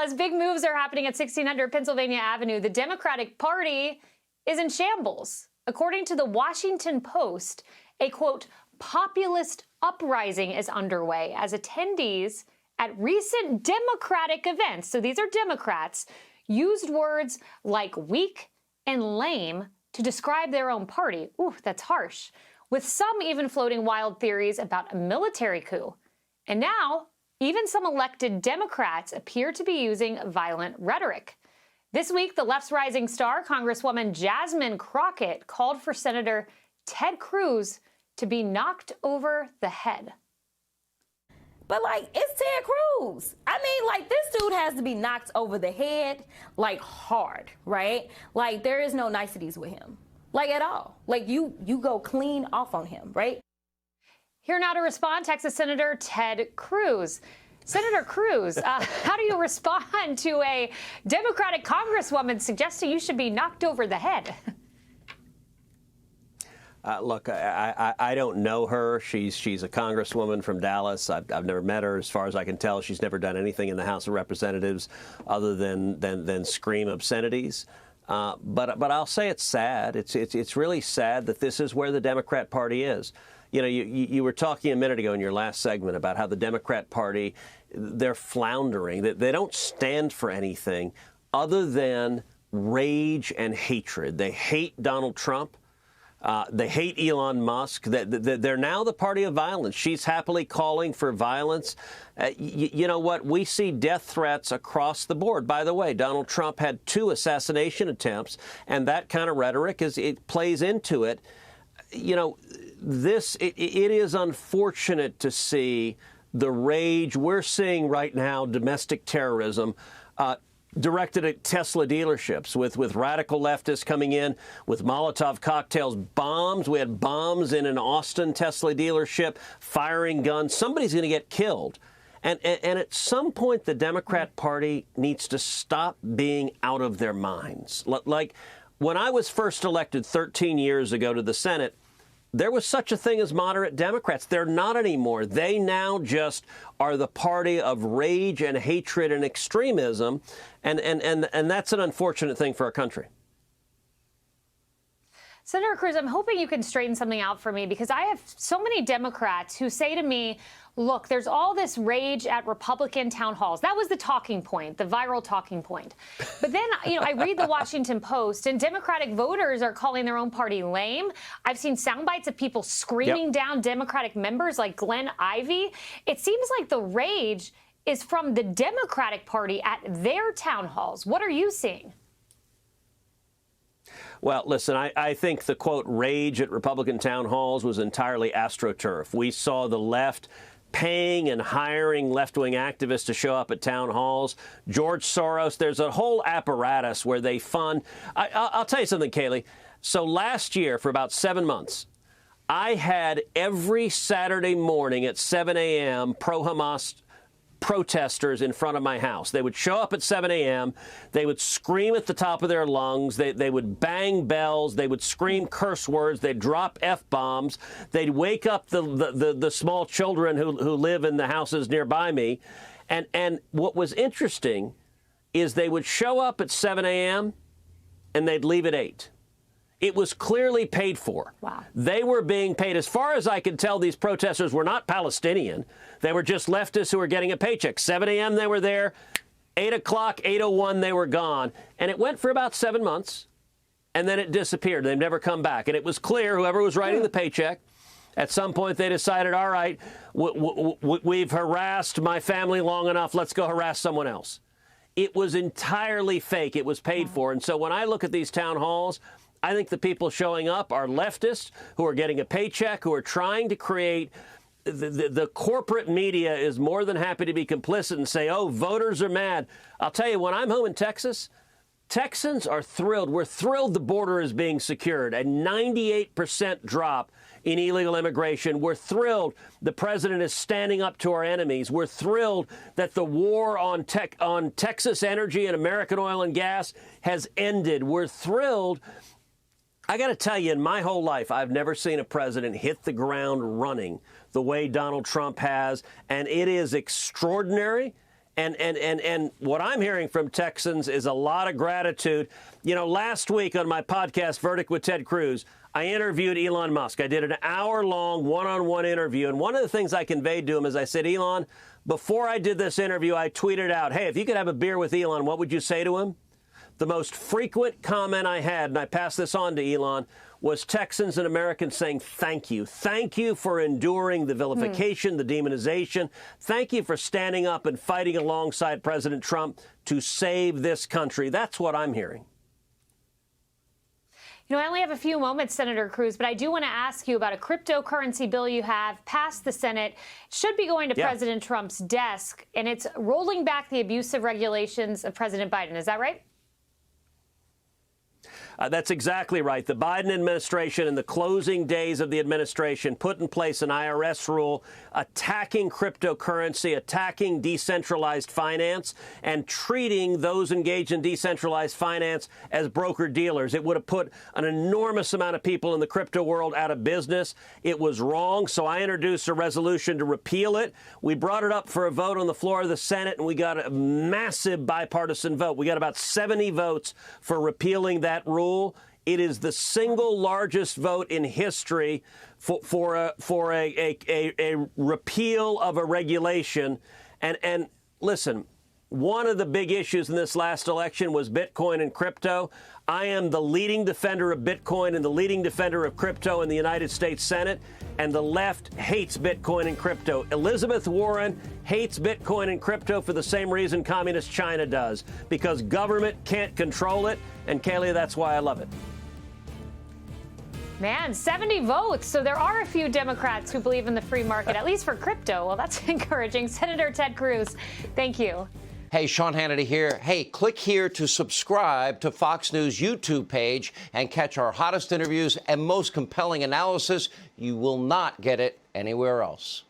As big moves are happening at 1600 Pennsylvania Avenue, the Democratic Party is in shambles. According to the Washington Post, a, quote, populist uprising is underway as attendees at recent Democratic events, so these are Democrats, used words like weak and lame to describe their own party. Ooh, that's harsh. With some even floating wild theories about a military coup. And now, even some elected Democrats appear to be using violent rhetoric. This week, the left's rising star, Congresswoman Jasmine Crockett, called for Senator Ted Cruz to be knocked over the head. But, like, it's Ted Cruz. I mean, like, this dude has to be knocked over the head, like, hard, right? Like, there is no niceties with him, like, at all. Like, you go clean off on him, right? Here now to respond, Texas Senator Ted Cruz. Senator Cruz, how do you respond to a Democratic Congresswoman suggesting you should be knocked over the head? Look, I don't know her. She's a congresswoman from Dallas. I've never met her. As far as I can tell, she's never done anything in the House of Representatives other than scream obscenities. But I'll say it's sad. It's really sad that this is where the Democrat Party is. You know, you were talking a minute ago in your last segment about how the Democrat Party, they're floundering. They don't stand for anything other than rage and hatred. They hate Donald Trump. They hate Elon Musk. They're now the party of violence. She's happily calling for violence. You know what? We see death threats across the board. By the way, Donald Trump had 2 assassination attempts, and that kind of rhetoric, it plays into it. You know, it is unfortunate to see the rage we're seeing right now, domestic terrorism, directed at Tesla dealerships with radical leftists coming in with Molotov cocktails, bombs. We had bombs in an Austin Tesla dealership, firing guns. Somebody's going to get killed. And at some point, the Democrat Party needs to stop being out of their minds. Like when I was first elected 13 years ago to the Senate, there was such a thing as moderate Democrats. They're not anymore. They now just are the party of rage and hatred and extremism, and that's an unfortunate thing for our country. Senator Cruz, I'm hoping you can straighten something out for me, because I have so many Democrats who say to me, look, there's all this rage at Republican town halls. That was the talking point, the viral talking point. But then, I read the Washington Post, and Democratic voters are calling their own party lame. I've seen sound bites of people screaming down Democratic members like Glenn Ivey. It seems like the rage is from the Democratic Party at their town halls. What are you seeing? Well, listen, I think the, quote, rage at Republican town halls was entirely astroturf. We saw the left paying and hiring left-wing activists to show up at town halls. George Soros, there's a whole apparatus where they fund. I'll tell you something, Kayleigh. So last year, for about 7 months, I had every Saturday morning at 7 a.m. pro-Hamas protesters in front of my house. They would show up at 7 a.m. They would scream at the top of their lungs. They would bang bells. They would scream curse words. They'd drop F-bombs. They'd wake up the small children who live in the houses nearby me. And what was interesting is they would show up at 7 a.m. and they'd leave at 8. It was clearly paid for. Wow. They were being paid. As far as I could tell, these protesters were not Palestinian. They were just leftists who were getting a paycheck. 7 a.m. they were there. 8 o'clock, 8:01 they were gone. And it went for about 7 months, and then it disappeared. They've never come back. And it was clear, whoever was writing the paycheck, at some point they decided, all right, we've harassed my family long enough. Let's go harass someone else. It was entirely fake. It was paid for. And so when I look at these town halls, I think the people showing up are leftists who are getting a paycheck, who are trying to create. The corporate media is more than happy to be complicit and say, oh, voters are mad. I'll tell you, when I'm home in Texas, Texans are thrilled. We're thrilled the border is being secured. A 98% drop in illegal immigration. We're thrilled the president is standing up to our enemies. We're thrilled that the war on Texas energy and American oil and gas has ended. We're thrilled. I got to tell you, in my whole life, I've never seen a president hit the ground running the way Donald Trump has, and it is extraordinary, And what I'm hearing from Texans is a lot of gratitude. You know, last week on my podcast, Verdict with Ted Cruz, I interviewed Elon Musk. I did an hour-long one-on-one interview. And one of the things I conveyed to him is I said, Elon, before I did this interview, I tweeted out, hey, if you could have a beer with Elon, what would you say to him? The most frequent comment I had, and I passed this on to Elon, was Texans and Americans saying thank you. Thank you for enduring the vilification, the demonization. Thank you for standing up and fighting alongside President Trump to save this country. That's what I'm hearing. You know, I only have a few moments, Senator Cruz, but I do want to ask you about a cryptocurrency bill you have passed the Senate. It should be going to President Trump's desk, and it's rolling back the abusive regulations of President Biden. Is that right? That's exactly right. The Biden administration, in the closing days of the administration, put in place an IRS rule attacking cryptocurrency, attacking decentralized finance, and treating those engaged in decentralized finance as broker-dealers. It would have put an enormous amount of people in the crypto world out of business. It was wrong, so I introduced a resolution to repeal it. We brought it up for a vote on the floor of the Senate, and we got a massive bipartisan vote. We got about 70 votes for repealing that rule. It is the single largest vote in history for a repeal of a regulation. And listen, one of the big issues in this last election was Bitcoin and crypto. I am the leading defender of Bitcoin and the leading defender of crypto in the United States Senate, and the left hates Bitcoin and crypto. Elizabeth Warren hates Bitcoin and crypto for the same reason communist China does, because government can't control it. And Kaylee, that's why I love it. Man, 70 votes. So there are a few Democrats who believe in the free market, at least for crypto. Well, that's encouraging. Senator Ted Cruz, thank you. Hey, Sean Hannity here. Hey, click here to subscribe to Fox News YouTube page and catch our hottest interviews and most compelling analysis. You will not get it anywhere else.